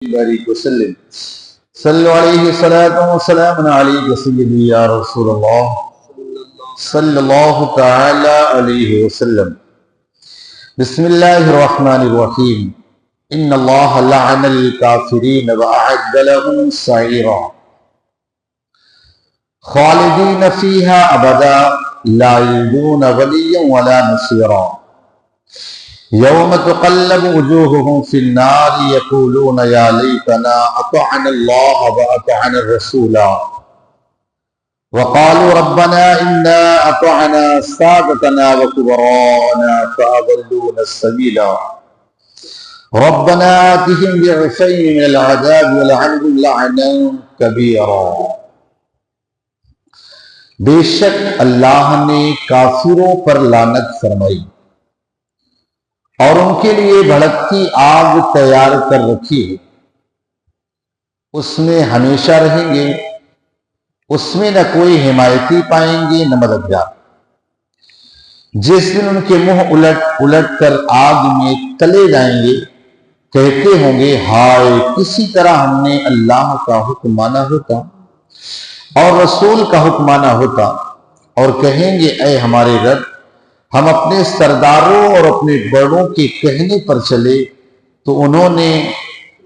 بارك وسلم صلوا عليه صلاة وسلام عليك سيدي يا رسول الله صلى الله تعالى عليه وسلم. بسم الله الرحمن الرحيم. إن الله لعن الكافرين وأعد لهم سعيرا خالدين فيها أبدا لا يجدون وليا ولا نصيرا يوم تقلب وجوههم في النار يقولون يا ليتنا أطعنا الله وأطعنا الرسول وقالوا ربنا إنا أطعنا سادتنا وكبراءنا فأضلونا السبيل ربنا آتهم ضعفين من العذاب ولعنهم لعنا كبيرا. بے شک اللہ نے کافروں پر لعنت فرمائی اور ان کے لیے بھڑکتی آگ تیار کر رکھی ہے، اس میں ہمیشہ رہیں گے، اس میں نہ کوئی حمایتی پائیں گے نہ مددگار. جس دن ان کے منہ الٹ الٹ کر آگ میں تلے جائیں گے، کہتے ہوں گے ہائے کسی طرح ہم نے اللہ کا حکم مانا ہوتا اور رسول کا حکم مانا ہوتا، اور کہیں گے اے ہمارے رب ہم اپنے سرداروں اور اپنے بڑوں کے کہنے پر چلے تو انہوں نے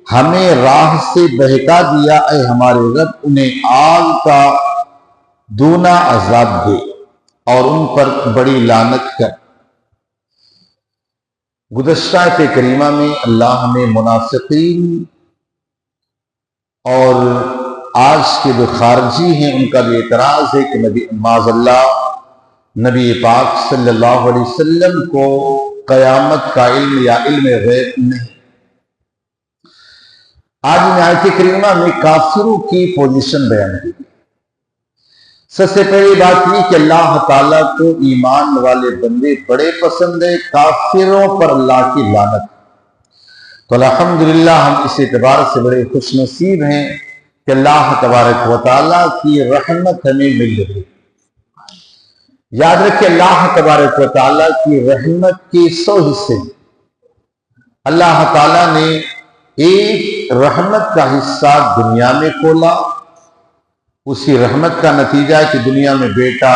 ہمیں راہ سے بہکا دیا، اے ہمارے رب انہیں آگ کا دونا عذاب دے اور ان پر بڑی لعنت کر. گزشتہ آیت کریمہ میں اللہ نے منافقین اور آج کے جو خارجی ہیں ان کا بھی اعتراض ہے کہ نبی معاذ اللہ نبی پاک صلی اللہ علیہ وسلم کو قیامت کا علم یا علم غیب نہیں. آج میں آیت کریمہ میں کافروں کی پوزیشن بیان کی. سب سے پہلی بات یہ کہ اللہ تعالیٰ کو ایمان والے بندے بڑے پسند ہے، کافروں پر اللہ کی لعنت. تو الحمدللہ ہم اس اعتبار سے بڑے خوش نصیب ہیں کہ اللہ تبارک و تعالیٰ کی رحمت ہمیں مل رہی. یاد رکھیں اللہ تبارک و تعالیٰ کی رحمت کے 100 حصے. اللہ تعالیٰ نے ایک رحمت کا حصہ دنیا میں کھولا، اسی رحمت کا نتیجہ ہے کہ دنیا میں بیٹا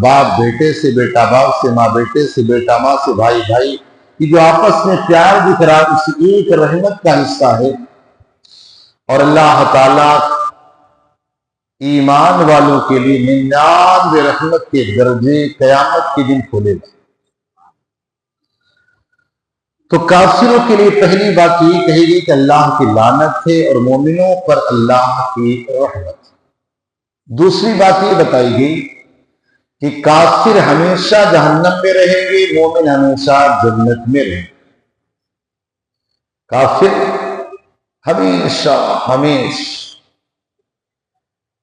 باپ بیٹے سے، بیٹا باپ سے، ماں بیٹے سے، بیٹا ماں سے، بھائی بھائی، یہ جو آپس میں پیار دکھ رہا ہے اسی ایک رحمت کا حصہ ہے. اور اللہ تعالیٰ ایمان والوں کے لیے 99 رحمت کے درجے قیامت کے دن کھولے گا. تو کافروں کے لیے پہلی بات یہ کہے گی کہ اللہ کی لعنت ہے اور مومنوں پر اللہ کی رحمت. دوسری بات یہ بتائی گئی کہ کافر ہمیشہ جہنم میں رہیں گے، مومن ہمیشہ جنت میں رہیں گے. کافر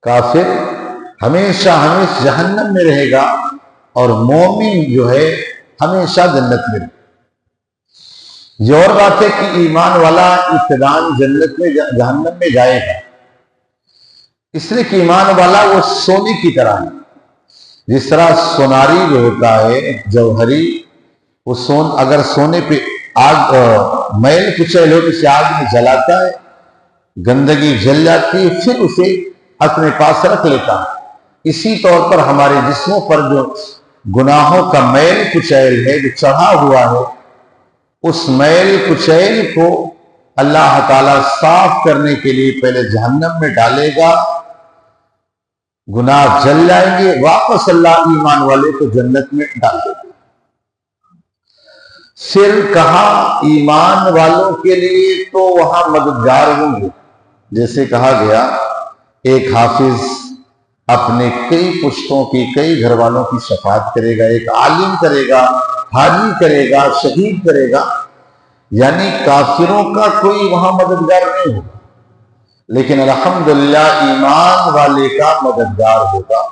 کافر ہمیشہ جہنم میں رہے گا اور مومن جو ہے ہمیشہ جنت میں رہے گا. یہ اور بات ہے کہ ایمان والا ابتداءً جہنم میں جائے گا، اس لیے کہ ایمان والا وہ سونے کی طرح ہے. جس طرح سوناری جو ہوتا ہے جوہری، وہ اگر سونے پہ آگ میل کچیل ہو تو اسے آگ میں جلاتا ہے، گندگی جل جاتی ہے، پھر اسے اپنے پاس رکھ لیتا ہے. اسی طور پر ہمارے جسموں پر جو گناہوں کا میل کچیل ہے جو چڑھا ہوا ہے، اس میل کچیل کو اللہ تعالیٰ صاف کرنے کے لیے پہلے جہنم میں ڈالے گا، گناہ جل جائیں گے، واپس اللہ ایمان والے کو جنت میں ڈال دے گا. پھر کہا ایمان والوں کے لیے تو وہاں مددگار ہوں گے. جیسے کہا گیا ایک حافظ اپنے کئی پشتوں کی، کئی گھر والوں کی شفاعت کرے گا، ایک عالم کرے گا، حاجی کرے گا، شہید کرے گا. یعنی کافروں کا کوئی وہاں مددگار نہیں ہوگا، لیکن الحمدللہ ایمان والے کا مددگار ہوگا.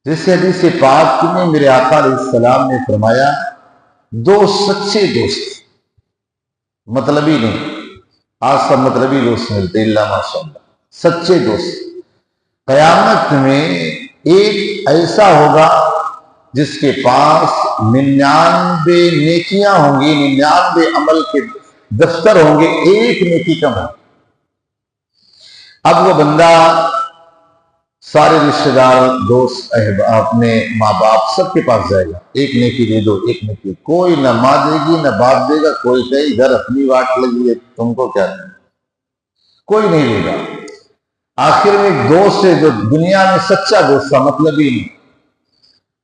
جس حدیث پاک میں میرے آقا علیہ السلام نے فرمایا 2 سچے دوست، مطلبی نہیں، آج سب مطلبی دوست ملتے اللہ ماشاء اللہ، سچے دوست. قیامت میں ایک ایسا ہوگا جس کے پاس 99 نیکیاں ہوں گی، 99 عمل کے دفتر ہوں گے، ایک نیکی کم ہے۔ اب وہ بندہ سارے رشتے دار، دوست، اپنے ماں باپ سب کے پاس جائے گا، ایک نیکی دے دو، ایک نیکی، کوئی نہ ماں دے گی نہ باپ دے گا، کوئی کہے ادھر اپنی واٹ لگی ہے تم کو کیا دیں، کوئی نہیں دے گا۔ آخر میں ایک دوست ہے جو دنیا میں سچا دوست تھا، مطلب ہی نہیں،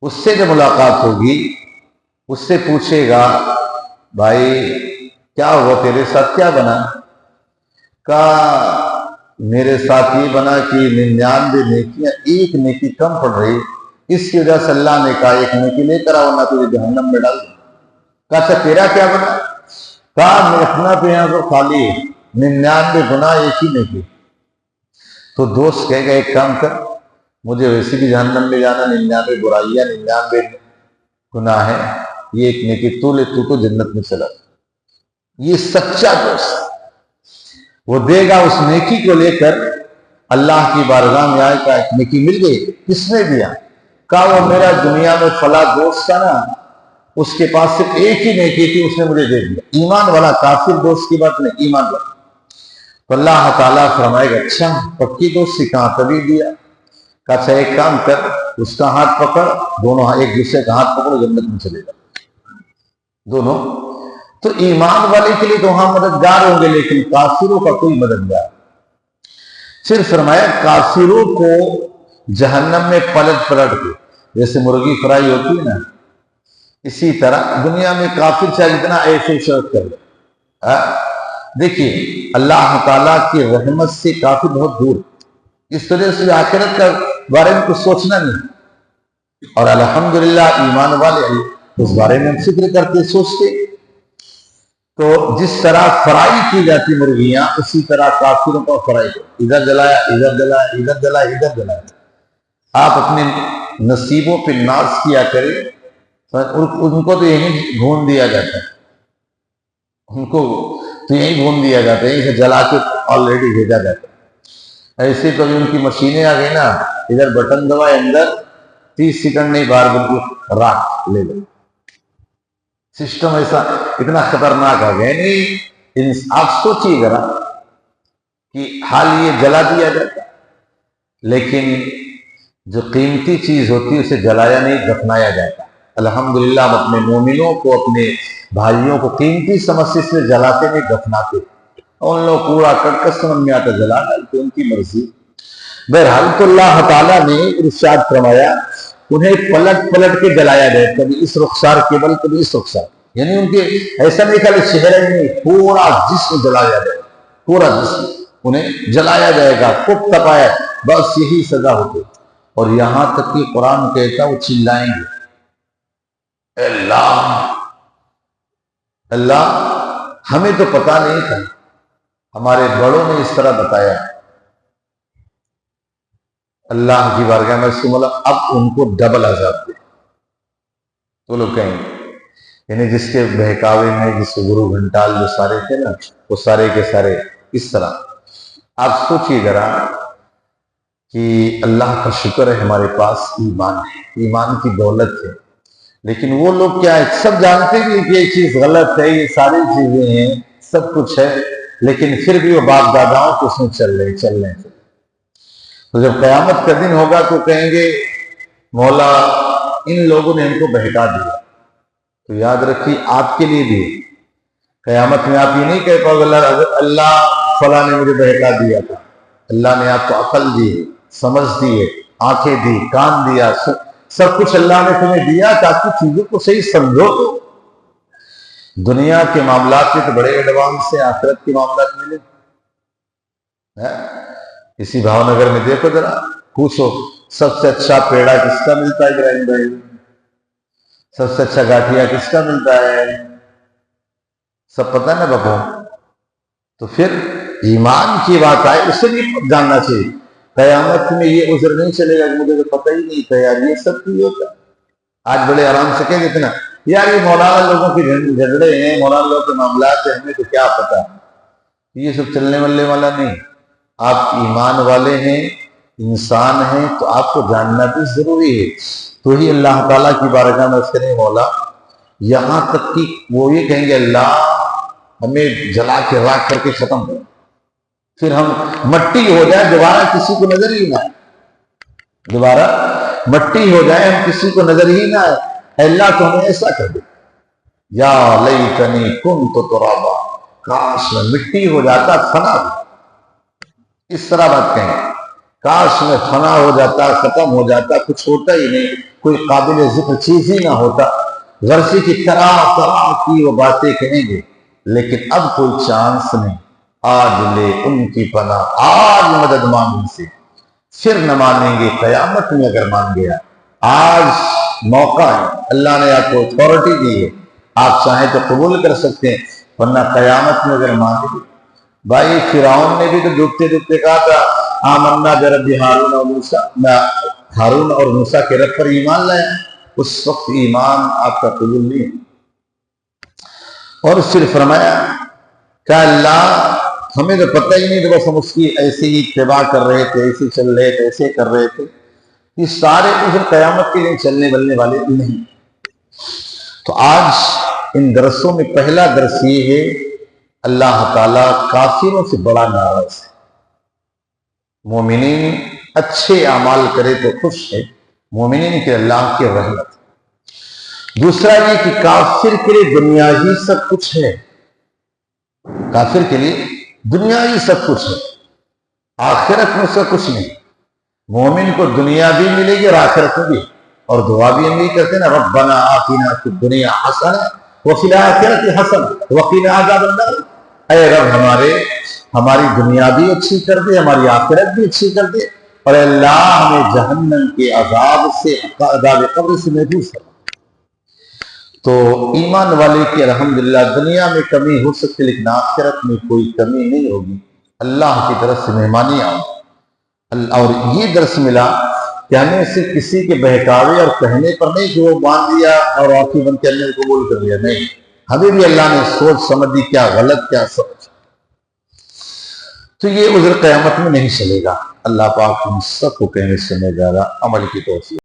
اس سے جب ملاقات ہوگی اس سے پوچھے گا بھائی کیا ہوا، تیرے ساتھ کیا بنا؟ کہا میرے ساتھ یہ بنا کہ 99 نیکیاں ایک نیکی کم پڑ رہی، اس کی وجہ سے اللہ نے کہا ایک نیکی لے کر آؤ، نہ تجھے جہنم میں ڈال دوں۔ کہا اچھا تیرا کیا بنا؟ کہا میں اپنا تو یہاں کو خالی ہے، 99 گناہ ایک ہی نیکی۔ تو دوست کہے گا ایک کام کر، مجھے ویسے بھی جہنم میں جانا، 99 برائیاں 99 گناہ ہے، یہ ایک نیکی تو لے، تو جنت میں چلا۔ یہ سچا دوست وہ دے گا، اس نیکی کو لے کر اللہ کی بارگاہ میں آئے گا، ایک نیکی مل گئی، کس نے دیا؟ کہا وہ میرا دنیا میں فلاں دوست تھا نا، اس کے پاس صرف ایک ہی نیکی تھی، اس نے مجھے دے دیا۔ ایمان والا، کافر دوست کی بات نہیں، ایمان والا۔ تو اللہ تعالیٰ فرمائے گا اچھا پکی دوستی کہاں، تبھی دیا۔ کہا اچھا ایک کام کر، اس کا ہاتھ پکڑ، دونوں ایک دوسرے کا ہاتھ پکڑو، جنت میں چلے جا دونوں۔ تو ایمان والے کے لیے تو وہاں مددگار ہوں گے، لیکن کافروں کا کوئی مددگار۔ پھر فرمایا کافروں کو جہنم میں پلٹ کے، جیسے مرغی فرائی ہوتی ہے نا، اسی طرح دنیا میں کافر چاہے جتنا ایسے شرط کر لے، دیکھیے اللہ تعالیٰ کی رحمت سے کافر بہت دور، اس طرح سے آخرت کا بارے میں کچھ سوچنا نہیں، اور الحمدللہ ایمان والے اس بارے میں ہم فکر کرتے سوچتے۔ تو جس طرح فرائی کی جاتی مرغیاں، اسی طرح کافروں کو فرائی ادھر جلایا، ادھر جلایا، ادھر جلایا، ادھر جلایا۔ آپ اپنے نصیبوں پہ ناز کیا کریں، ان کو تو یہیں بھون دیا جاتا ہے، ان کو تو یہیں بھون دیا جاتا ہے، یہیں سے جلا کے آلریڈی بھیجا جاتا ہے۔ ایسے تو ان کی مشینیں آ گئی نا، ادھر بٹن دبائے اندر 30 سیکنڈ نہیں، بار بالکل راکھ لے لو، سسٹم ایسا اتنا خطرناک آ گیا۔ نہیں آپ سوچیے ذرا کہ حال یہ جلا دیا جاتا، لیکن جو قیمتی چیز ہوتی ہے اسے جلایا نہیں، دفنایا جاتا۔ الحمدللہ ہم اپنے مومنوں کو، اپنے بھائیوں کو قیمتی سمجھتے سے جلاتے نہیں، دفناتے۔ ان لوگ کوڑا کرکٹ سمجھ میں آتا جلا ڈالتے، ان کی مرضی۔ بہرحال تو اللہ تعالیٰ نے ارشاد فرمایا انہیں پلٹ کے جلایا جائے، کبھی اس رخسار کیبل، کبھی اس رخسار، یعنی ان کے ایسا نہیں خالی چہرہ ہی نہیں، پورا جسم جلایا جائے، پورا جسم انہیں جلایا جائے گا، خوب تپایا، بس یہی سزا ہوتی۔ اور یہاں تک کہ قرآن کہتا وہ چلائیں گے اللہ اللہ، ہمیں تو پتا نہیں تھا، ہمارے بڑوں نے اس طرح بتایا۔ اللہ کی بارگاہ میں سے مولا اب ان کو ڈبل عذاب دے، تو لوگ کہیں یعنی جس کے بہکاوے میں، جس کے گرو گھنٹال جو سارے تھے نا، وہ سارے کے سارے اس طرح۔ آپ سوچیے ذرا کہ اللہ کا شکر ہے ہمارے پاس ایمان ہے، ایمان کی دولت ہے، لیکن وہ لوگ کیا ہے، سب جانتے بھی کہ یہ چیز غلط ہے، یہ ساری چیزیں ہیں، سب کچھ ہے، لیکن پھر بھی وہ باپ داداؤں کو اس میں چل رہے ہیں۔ تو جب قیامت کا دن ہوگا تو کہیں گے مولا ان لوگوں نے ہم کو بہکا دیا۔ تو یاد رکھیے آپ کے لیے بھی قیامت میں آپ یہ نہیں کہہ پاؤ گے اللہ فلاں نے مجھے بہکا دیا تھا، اللہ نے آپ کو عقل دی ہے، سمجھ دی ہے، آنکھیں دی، کان دیا، سب کچھ اللہ نے تمہیں دیا تاکہ چیزوں کو صحیح سمجھو۔ دنیا کے معاملات میں تو بڑے ایڈوانس ہیں، آخرت کے معاملات میں نہیں۔ اسی بھاؤ نگر میں دیکھو ذرا، پوچھو سب سے اچھا پیڑا کس کا ملتا ہے ابراہیم بھائی، سب سے اچھا گاٹھیا کس کا ملتا ہے، سب پتہ ہے نا بابو۔ تو پھر ایمان کی بات آئے اسے بھی جاننا چاہیے، قیامت میں یہ عذر نہیں چلے گا کہ مجھے تو پتہ ہی نہیں تھا یار، یہ سب کی ہوتا۔ آج بڑے آرام سے کہہ دیتے نا یار یہ مولانا لوگوں کے جھگڑے ہیں، مولانا لوگوں کے معاملات ہیں، ہمیں تو کیا پتا، یہ سب چلنے والے والا نہیں۔ آپ ایمان والے ہیں، انسان ہیں، تو آپ کو جاننا بھی ضروری ہے۔ تو ہی اللہ تعالیٰ کی بارگاہ میں کریں مولا، یہاں تک کہ وہ یہ کہیں گے اللہ ہمیں جلا کے راکھ کر کے ختم کرے، پھر ہم مٹی ہو جائے، دوبارہ کسی کو نظر ہی نہ آئے، دوبارہ مٹی ہو جائے، ہم کسی کو نظر ہی نہ آئے۔ اے اللہ تو ہمیں ایسا کر دے، یا لیتنی کنت ترابا، کاش میں مٹی ہو جاتا، فنا ہو، اس طرح بات کہیں، کاش میں فنا ہو جاتا، ختم ہو جاتا، کچھ ہوتا ہی نہیں، کوئی قابل ذکر چیز ہی نہ ہوتا۔ غرضی کی طرح طرح کی وہ باتیں کہیں گے، لیکن اب کوئی چانس نہیں، آج لے ان کی پناہ، آج مدد مانگ ان سے، پھر نہ مانیں گے قیامت میں اگر مان گیا۔ آج موقع ہے، اللہ نے آپ کو اتھارٹی دی ہے، آپ چاہیں تو قبول کر سکتے ہیں، ورنہ قیامت میں اگر مانیں گے۔ بھائی فرعون نے بھی تو ڈوبتے ڈوبتے کہا تھا آمنا برب ہارون اور موسیٰ، میں ہارون اور موسیٰ کے رب پر ایمان لائے، اس وقت ایمان آپ کا قبول نہیں۔ اور پھر فرمایا کہ اللہ ہمیں تو پتہ ہی نہیں تھا، بس ہم اس کی ایسے ہی اتباع کر رہے تھے، ایسے چل رہے تھے، ایسے کر رہے تھے، یہ سارے پھر قیامت کے لیے چلنے بلنے والے نہیں۔ تو آج ان درسوں میں پہلا درس یہ ہے، اللہ تعالیٰ کافروں سے بڑا ناراض ہے، مومنین اچھے اعمال کرے تو خوش ہے، مومنین کے اللہ کی رحمت۔ دوسرا یہ کہ کافر کے لیے دنیا ہی سب کچھ ہے، کافر کے لیے دنیا ہی سب کچھ ہے، آخرت میں اس کا کچھ نہیں۔ مومن کو دنیا بھی ملے گی اور آخرت میں بھی، اور دعا بھی ہم یہ کرتے ہیں نا، ربنا آتنا فی الدنیا حسنہ وفی الآخرۃ حسنہ وقنا عذاب النار، اے رب ہماری دنیا بھی اچھی کر دے، ہماری آخرت بھی اچھی کر دے، اور اللہ ہمیں جہنم کے عذاب سے، عذاب قبر سے محفوظ کر۔ تو ایمان والے کی الحمدللہ دنیا میں کمی ہو سکتی، لیکن آخرت میں کوئی کمی نہیں ہوگی، اللہ کی طرف سے مہمانی آؤ۔ اور یہ درس ملا کہ ہمیں صرف کسی کے بہکاوے اور کہنے پر نہیں کہ وہ مان لیا اور آنکھیں بند کے اللہ کو قبول کر لیا، نہیں، ہمیں بھی اللہ نے سوچ سمجھ دی، کیا غلط کیا سمجھ، تو یہ عذر قیامت میں نہیں چلے گا۔ اللہ پاک ہم سب کو کہنے سے زیادہ عمل کی توفیق۔